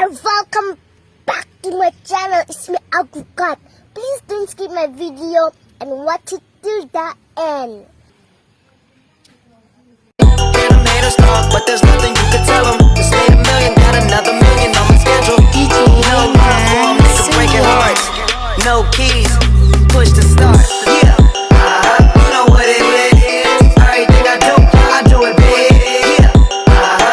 welcome back to my channel. It's me, Agukat. Please don't skip my video and watch it till the end. Haters talk, but there's nothing you can tell them. Just made a million, got another million on my schedule. No love for 'em, they can break your hearts. No keys, push to start. Yeah, you know what it is. Everything I do it big. Yeah,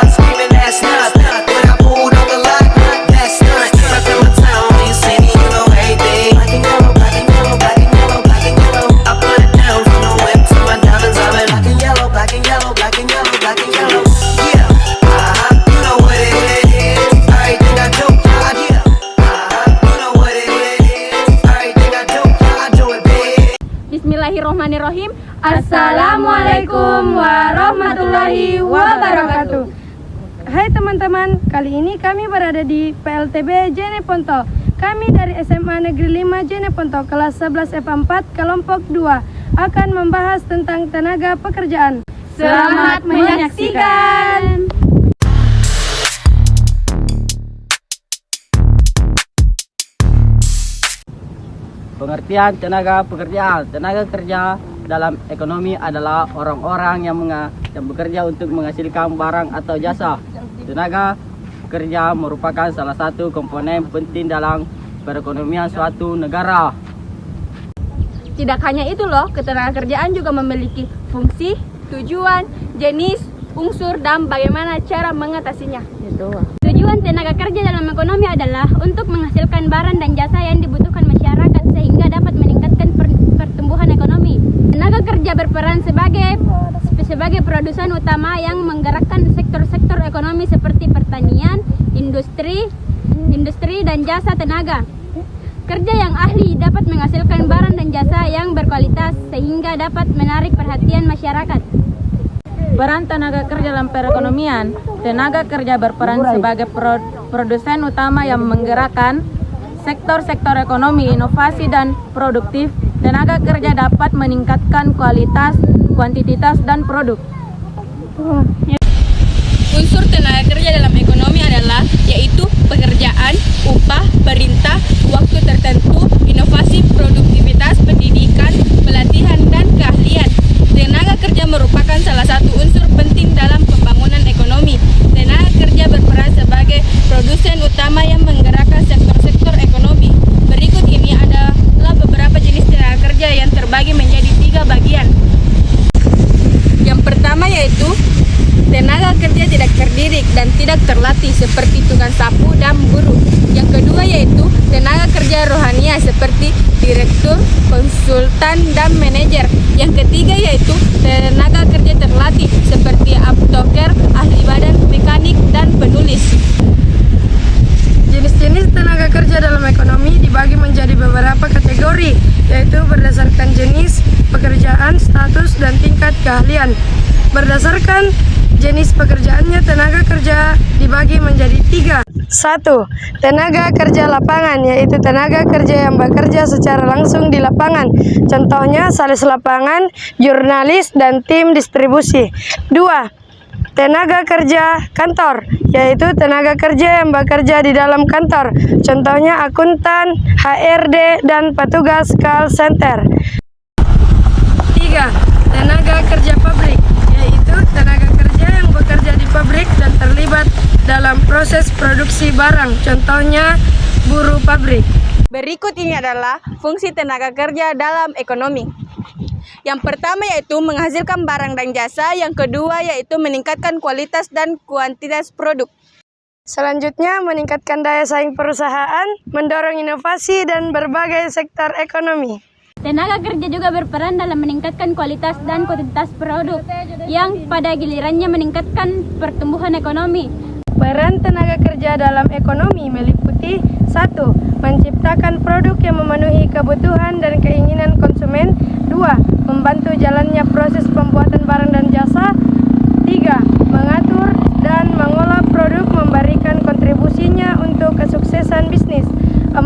screaming that's nothing. When I pulled on the lot, that's nothing. Stuck in my town, you see me, you know everything. Black and yellow, black and yellow, black and yellow, black and yellow. I put it down from the whip to my diamonds. I've been black and yellow, black and yellow, black and yellow, black and yellow. Yeah, you know what it is. Everything I do, yeah. You know what it is. Everything I do it big. Bismillahirrohmanirrohim. Assalamualaikum warahmatullahi wabarakatuh. Hai teman-teman, kali ini kami berada di PLTB Jeneponto. Kami dari SMA Negeri 5 Jeneponto kelas 11 F4 kelompok 2 akan membahas tentang tenaga pekerjaan. Selamat menyaksikan. Pengertian tenaga pekerjaan. Tenaga kerja dalam ekonomi adalah orang-orang yang bekerja untuk menghasilkan barang atau jasa. Tenaga kerja merupakan salah satu komponen penting dalam perekonomian suatu negara. Tidak hanya itu loh, ketenagakerjaan juga memiliki fungsi, tujuan, jenis, unsur, dan bagaimana cara mengatasinya. Tujuan tenaga kerja dalam ekonomi adalah untuk menghasilkan barang dan jasa yang dibutuhkan masyarakat sehingga dapat meningkatkan pertumbuhan ekonomi. Tenaga kerja berperan sebagai produsen utama yang menggerakkan sektor-sektor ekonomi seperti pertanian, industri dan jasa tenaga. Kerja yang ahli dapat menghasilkan barang dan jasa yang berkualitas sehingga dapat menarik perhatian masyarakat. Peran tenaga kerja dalam perekonomian. Tenaga kerja berperan sebagai produsen utama yang menggerakkan sektor-sektor ekonomi, inovasi, dan produktif. Tenaga kerja dapat meningkatkan kualitas, kuantitas, dan produk. Unsur tenaga kerja dalam ekonomi adalah yaitu pekerjaan, upah, perintah, waktu tertentu, inovasi, produktivitas, pendidikan, pelatihan, dan keahlian. Tenaga kerja merupakan salah satu unsur penting dalam pembangunan ekonomi. Tenaga kerja berperan sebagai produsen utama yang menggerakkan sektor-sektor ekonomi. Berikut ini adalah beberapa jenis tenaga kerja yang terbagi menjadi 3 bagian. Yang pertama yaitu tenaga kerja tidak terdidik dan tidak terlatih seperti tukang sapu dan buruh. Yang kedua yaitu tenaga kerja rohania seperti direktur, konsultan, dan manajer. Yang ketiga yaitu tenaga kerja terlatih seperti aptoker, ahli badan, mekanik, dan penulis. Jenis-jenis tenaga kerja dalam ekonomi dibagi menjadi beberapa kategori, yaitu berdasarkan jenis pekerjaan, status, dan tingkat keahlian. Berdasarkan jenis pekerjaannya, tenaga kerja dibagi menjadi 3. 1. Tenaga kerja lapangan, yaitu tenaga kerja yang bekerja secara langsung di lapangan. Contohnya sales lapangan, jurnalis, dan tim distribusi. 2. Tenaga kerja kantor, yaitu tenaga kerja yang bekerja di dalam kantor. Contohnya akuntan, HRD, dan petugas call center. 3. Tenaga kerja pabrik, yaitu tenaga kerja yang bekerja di pabrik dan terlibat dalam proses produksi barang. Contohnya buruh pabrik. Berikut ini adalah fungsi tenaga kerja dalam ekonomi. Yang pertama yaitu menghasilkan barang dan jasa, yang kedua yaitu meningkatkan kualitas dan kuantitas produk. Selanjutnya, meningkatkan daya saing perusahaan, mendorong inovasi dan berbagai sektor ekonomi. Tenaga kerja juga berperan dalam meningkatkan kualitas dan kuantitas produk, yang pada gilirannya meningkatkan pertumbuhan ekonomi. Peran tenaga kerja dalam ekonomi meliputi 1. Menciptakan produk yang memenuhi kebutuhan dan keinginan konsumen. 2. Membantu jalannya proses pembuatan barang dan jasa. 3. Mengatur dan mengolah produk, memberikan kontribusinya untuk kesuksesan bisnis. 4.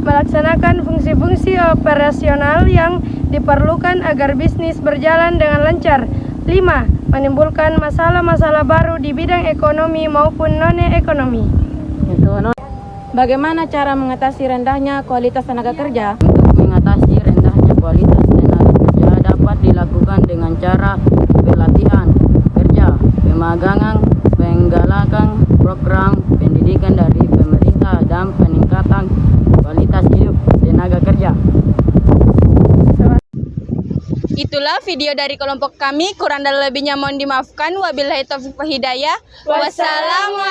Melaksanakan fungsi-fungsi operasional yang diperlukan agar bisnis berjalan dengan lancar. 5. Menimbulkan masalah-masalah baru di bidang ekonomi maupun non-ekonomi. Bagaimana cara mengatasi rendahnya kualitas tenaga kerja? Untuk mengatasi rendahnya kualitas tenaga kerja dapat dilakukan dengan cara pelatihan kerja, pemagangan, penggalakan program pendidikan dari pemerintah, dan peningkatan kualitas hidup tenaga kerja. Itulah video dari kelompok kami. Kurang dan lebihnya mohon dimaafkan. Wabillahi taufiq wal hidayah. Wassalamualaikum.